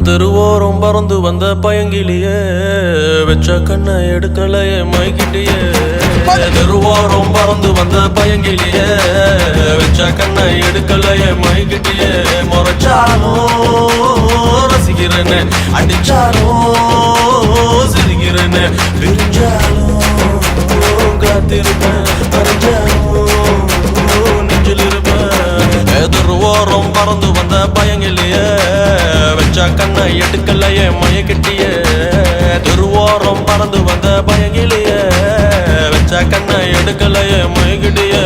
தெருவோரம் பறந்து வந்த பயங்கிலியே வெச்ச கண்ணை எடுக்கலையே மைக்கிட்டியே. தெருவோரம் பறந்து வந்த பயங்கிலியே வெச்ச கண்ணை எடுக்கலையே மைக்கிட்டியே. முறைச்சாலும் ரசிக்கிறேன்னு, அடிச்சாலும் சிரிக்கிறேன்னு, பிரிஞ்சாலும் காத்திருப்பேன், அறிஞ்சாலும் நெஞ்சில் இருப்பேன். தெருவோரம் பறந்து வந்த பயங்கிலியே வெச்ச கண்ணை எடுக்கலையே மயக்கிட்டியே. தெருவோரம் பறந்து வந்த பயங்கிலியே வெச்ச கண்ணை எடுக்கலையே மயக்கிட்டியே.